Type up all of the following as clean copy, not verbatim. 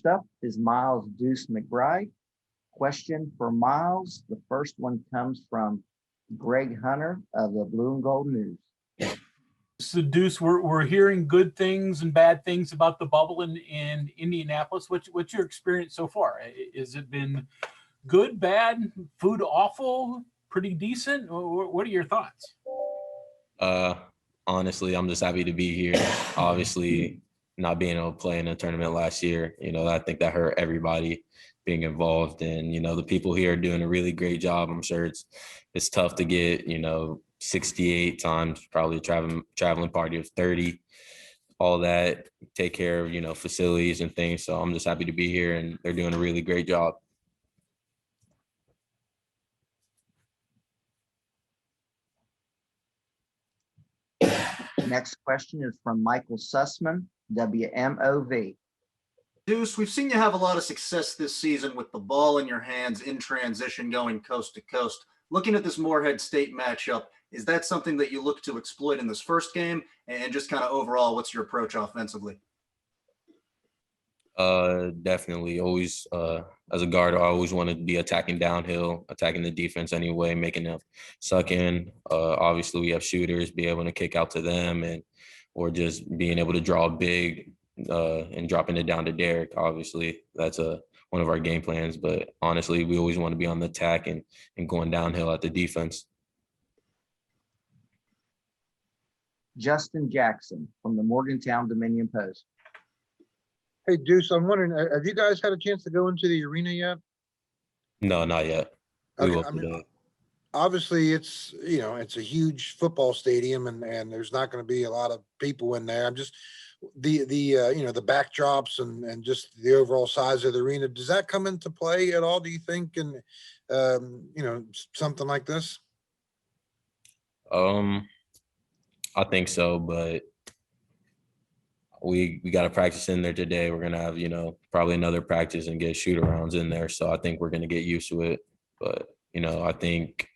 up is Miles Deuce McBride. Question for Miles. The first one comes from Greg Hunter of the Blue and Gold News. So Deuce, we're hearing good things and bad things about the bubble in Indianapolis. What's your experience so far? Has it been good, bad, food awful, pretty decent? What are your thoughts? Honestly, I'm just happy to be here. Obviously, not being able to play in a tournament last year, I think that hurt everybody being involved. And, the people here are doing a really great job. I'm sure it's tough to get, 68 times, probably a traveling party of 30, all that, take care of, facilities and things. So I'm just happy to be here, and they're doing a really great job. Next question is from Michael Sussman, WMOV. Deuce, we've seen you have a lot of success this season with the ball in your hands in transition going coast to coast. Looking at this Morehead State matchup, is that something that you look to exploit in this first game? And just kind of overall, what's your approach offensively? Definitely. Always, as a guard, I always want to be attacking downhill, attacking the defense anyway, making them suck in. Obviously, we have shooters, be able to kick out to them, or just being able to draw big and dropping it down to Derek. Obviously, that's one of our game plans. But honestly, we always want to be on the attack and going downhill at the defense. Justin Jackson from the Morgantown Dominion Post. Hey, Deuce, I'm wondering, have you guys had a chance to go into the arena yet? No, not yet. We will today. Obviously, it's a huge football stadium, and there's not going to be a lot of people in there. I'm just the backdrops and just the overall size of the arena. Does that come into play at all, do you think? And something like this? I think so, but we got to practice in there today. We're going to have, probably another practice and get shoot arounds in there. So I think we're going to get used to it. But, I think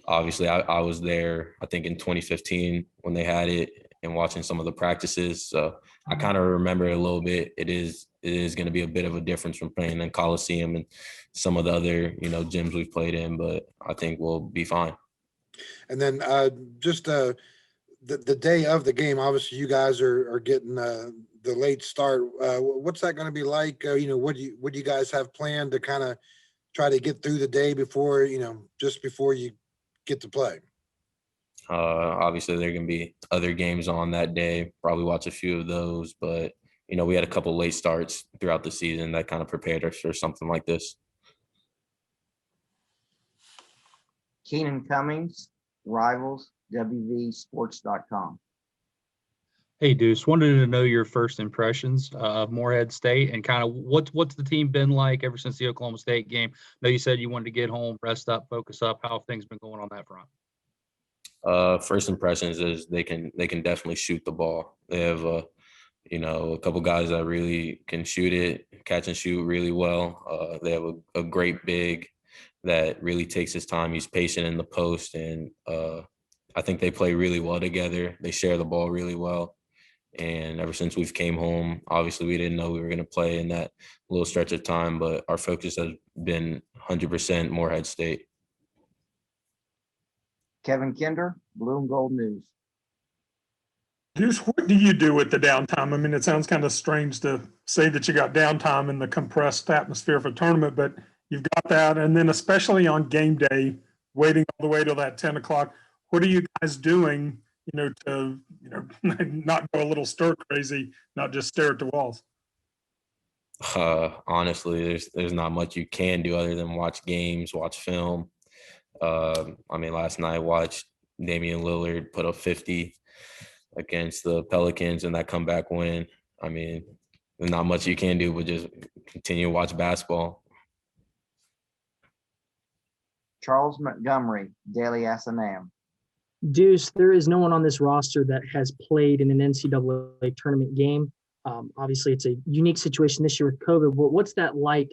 obviously I was there, I think in 2015 when they had it and watching some of the practices. So I kind of remember it a little bit. It is going to be a bit of a difference from playing in Coliseum and some of the other, gyms we've played in, but I think we'll be fine. And then just the day of the game, obviously you guys are getting the late start. What's that going to be like? What do you guys have planned to kind of try to get through the day before, just before you get to play? Obviously there are going to be other games on that day, probably watch a few of those, but we had a couple late starts throughout the season that kind of prepared us for something like this. Keenan Cummings, Rivals, WVSports.com. Hey, Deuce, wanted to know your first impressions of Morehead State and kind of what's the team been like ever since the Oklahoma State game? I know you said you wanted to get home, rest up, focus up. How have things been going on that front? First impressions is they can definitely shoot the ball. They have a couple guys that really can shoot it, catch and shoot really well. They have a great big that really takes his time. He's patient in the post, and I think they play really well together. They share the ball really well. And ever since we've came home, obviously we didn't know we were going to play in that little stretch of time, but our focus has been 100% Morehead State. Kevin Kinder, Blue and Gold News. Deuce, what do you do with the downtime? I mean, it sounds kind of strange to say that you got downtime in the compressed atmosphere of a tournament, but you've got that. And then especially on game day, waiting all the way till that 10 o'clock, what are you guys doing, to, not go a little stir crazy, not just stare at the walls? Honestly, there's not much you can do other than watch games, watch film. Last night I watched Damian Lillard put up 50 against the Pelicans and that comeback win. There's not much you can do but just continue to watch basketball. Charles Montgomery, Daily S&M. Deuce, there is no one on this roster that has played in an NCAA tournament game. Obviously, it's a unique situation this year with COVID. What's that like,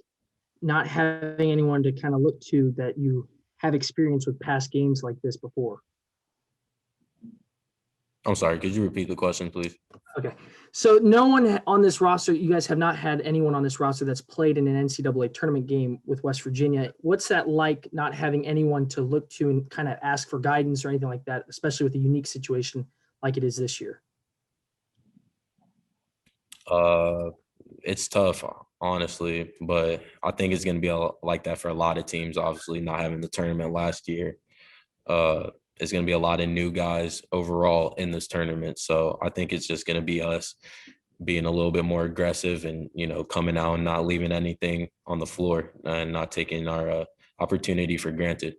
not having anyone to kind of look to that you have experience with past games like this before? I'm sorry, could you repeat the question, please? Okay. So no one on this roster, you guys have not had anyone on this roster that's played in an NCAA tournament game with West Virginia. What's that like, not having anyone to look to and kind of ask for guidance or anything like that, especially with a unique situation like it is this year? It's tough, honestly, but I think it's going to be like that for a lot of teams. Obviously, not having the tournament last year, it's going to be a lot of new guys overall in this tournament. So I think it's just going to be us being a little bit more aggressive and, coming out and not leaving anything on the floor and not taking our opportunity for granted.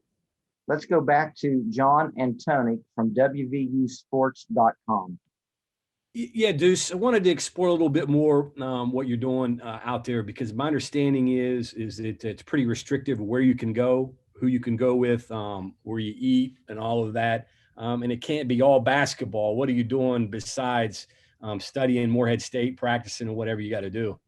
Let's go back to John and Tony from WVUsports.com. Yeah, Deuce, I wanted to explore a little bit more what you're doing out there, because my understanding is that it's pretty restrictive where you can go, who you can go with, where you eat and all of that. And it can't be all basketball. What are you doing besides studying Morehead State, practicing, or whatever you got to do?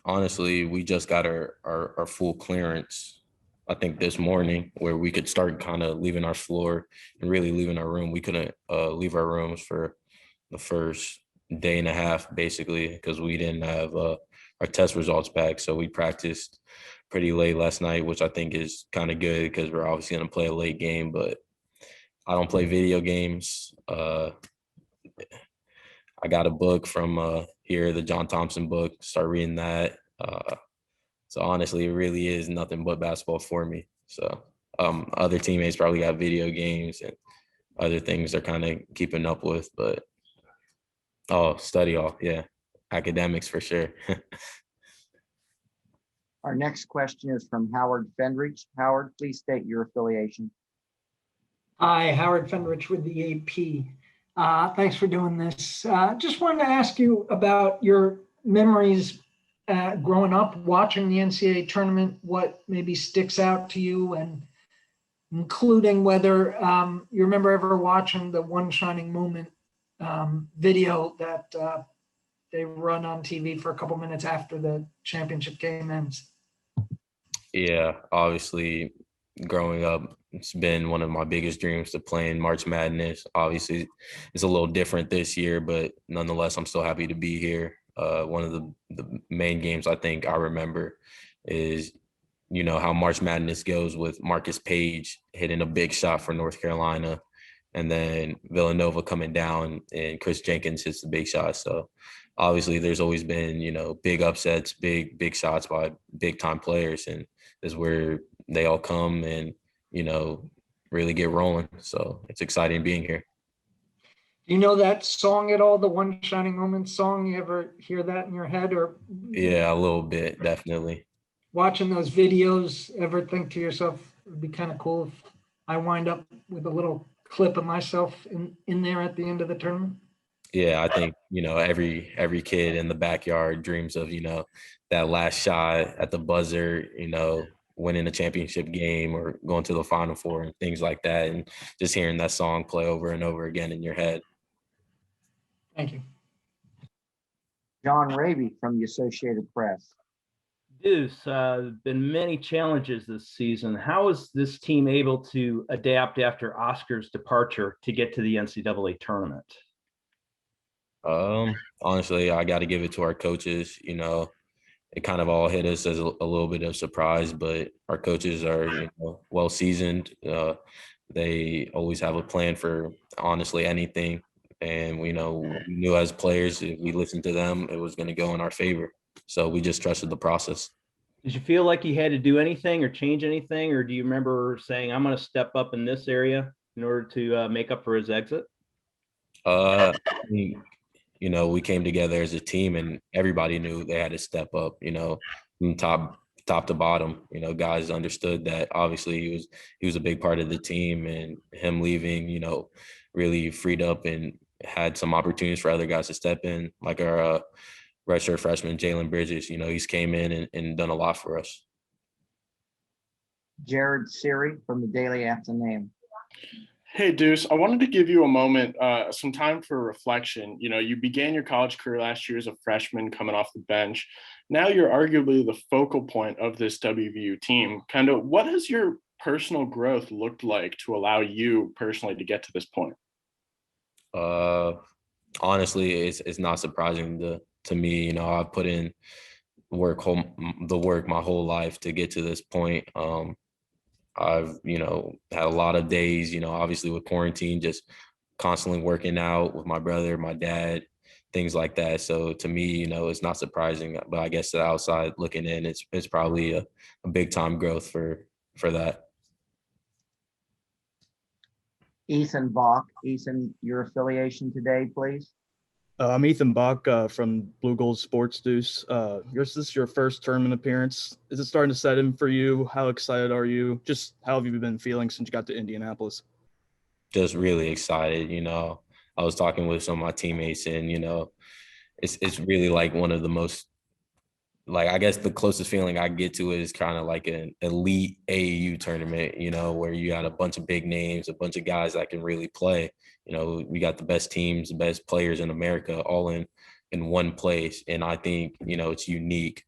Honestly, we just got our full clearance, I think, this morning, where we could start kind of leaving our floor and really leaving our room. We couldn't leave our rooms for the first day and a half, basically, because we didn't have our test results back. So we practiced pretty late last night, which I think is kind of good because we're obviously going to play a late game, but I don't play video games. I got a book from here, the John Thompson book, start reading that. So honestly, it really is nothing but basketball for me. So other teammates probably got video games and other things they're kind of keeping up with, but study all, yeah. Academics for sure. Our next question is from Howard Fendrich. Howard, please state your affiliation. Hi, Howard Fendrich with the AP. Thanks for doing this. Just wanted to ask you about your memories growing up, watching the NCAA tournament, what maybe sticks out to you, and including whether you remember ever watching the One Shining Moment video that they run on TV for a couple minutes after the championship game ends. Yeah, obviously, growing up, it's been one of my biggest dreams to play in March Madness. Obviously, it's a little different this year, but nonetheless, I'm still happy to be here. One of the main games I think I remember is, how March Madness goes with Marcus Page hitting a big shot for North Carolina, and then Villanova coming down and Chris Jenkins hits the big shot. So obviously there's always been, big upsets, big shots by big time players, and this is where they all come and, really get rolling. So it's exciting being here. Do you know that song at all, the One Shining Moment song? You ever hear that in your head? Or Yeah, a little bit, definitely. Watching those videos, ever think to yourself, it would be kind of cool if I wind up with a little clip of myself in there at the end of the tournament? Yeah, I think, every kid in the backyard dreams of, that last shot at the buzzer, winning a championship game or going to the Final Four and things like that. And just hearing that song play over and over again in your head. Thank you. John Raby from the Associated Press. Deuce, been many challenges this season. How is this team able to adapt after Oscar's departure to get to the NCAA tournament? Honestly, I got to give it to our coaches. It kind of all hit us as a little bit of surprise, but our coaches are, well seasoned. They always have a plan for honestly anything. And we knew as players, if we listened to them, it was going to go in our favor. So we just trusted the process. Did you feel like you had to do anything or change anything? Or do you remember saying, I'm going to step up in this area in order to make up for his exit? We came together as a team and everybody knew they had to step up, from top to bottom. Guys understood that obviously he was a big part of the team, and him leaving, really freed up and had some opportunities for other guys to step in, like our redshirt freshman, Jalen Bridges. He's came in and done a lot for us. Jared Siri from the Daily Afternoon. Hey, Deuce, I wanted to give you a moment, some time for reflection. You began your college career last year as a freshman coming off the bench. Now you're arguably the focal point of this WVU team. What has your personal growth looked like to allow you personally to get to this point? Honestly, it's not surprising to me. You know, I've put in the work my whole life to get to this point. I've, you know, had a lot of days, you know, obviously with quarantine, just constantly working out with my brother, my dad, things like that. So to me, you know, it's not surprising, but I guess the outside looking in, it's probably a big time growth for that. Ethan Bach. Ethan, your affiliation today, please. I'm Ethan Bach from Blue Gold Sports Deuce. This is your first tournament appearance. Is it starting to set in for you? How excited are you? Just how have you been feeling since you got to Indianapolis? Just really excited. You know, I was talking with some of my teammates, and you know, it's really like one of the most, like, I guess the closest feeling I get to it is kind of like an elite AAU tournament, you know, where you got a bunch of big names, a bunch of guys that can really play. You know, we got the best teams, the best players in America all in one place. And I think, you know, it's unique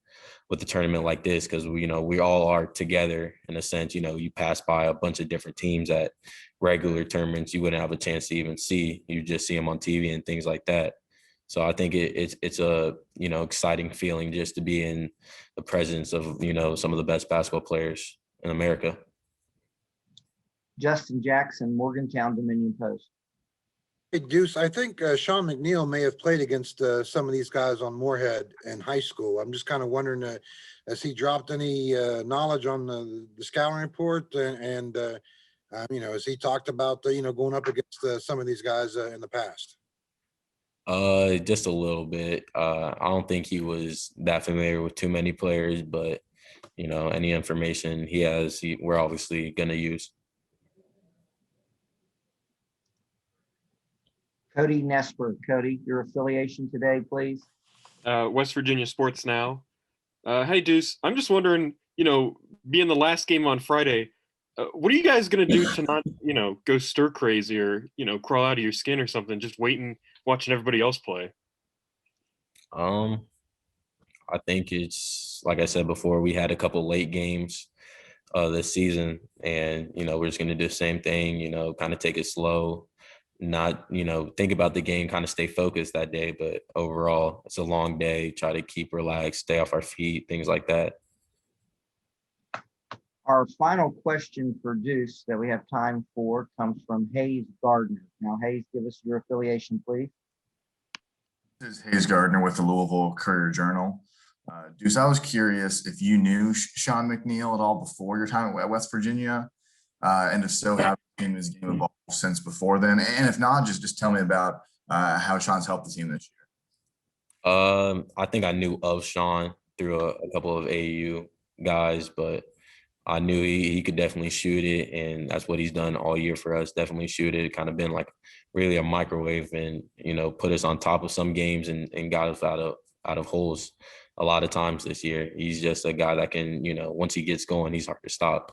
with a tournament like this because, you know, we all are together in a sense. You know, you pass by a bunch of different teams at regular tournaments you wouldn't have a chance to even see. You just see them on TV and things like that. So I think it's a, you know, exciting feeling just to be in the presence of, you know, some of the best basketball players in America. Justin Jackson, Morgantown Dominion Post. Hey, Deuce, I think Sean McNeil may have played against some of these guys on Morehead in high school. I'm just kind of wondering, has he dropped any knowledge on the scouting report? And you know, has he talked about, you know, going up against some of these guys in the past? Just a little bit. I don't think he was that familiar with too many players, but, you know, any information he has, we're obviously going to use. Cody Nesper. Cody, your affiliation today, please. West Virginia Sports Now. Hey, Deuce, I'm just wondering, you know, being the last game on Friday, what are you guys going to do to not, you know, go stir crazy or, you know, crawl out of your skin or something, just waiting, watching everybody else play? I think it's, like I said before, we had a couple late games this season, and, you know, we're just going to do the same thing, you know, kind of take it slow, not, you know, think about the game, kind of stay focused that day. But overall, it's a long day, try to keep relaxed, stay off our feet, things like that. Our final question for Deuce that we have time for comes from Hayes Gardner. Now, Hayes, give us your affiliation, please. This is Hayes Gardner with the Louisville Courier-Journal. Deuce, I was curious if you knew Sean McNeil at all before your time at West Virginia, and if so, how his game evolved since before then, and if not, just tell me about how Sean's helped the team this year. I think I knew of Sean through a couple of AAU guys, but I knew he could definitely shoot it, and that's what he's done all year for us. Definitely shoot it. Kind of been like really a microwave, and, you know, put us on top of some games and got us out of holes a lot of times this year. He's just a guy that can, you know, once he gets going, he's hard to stop.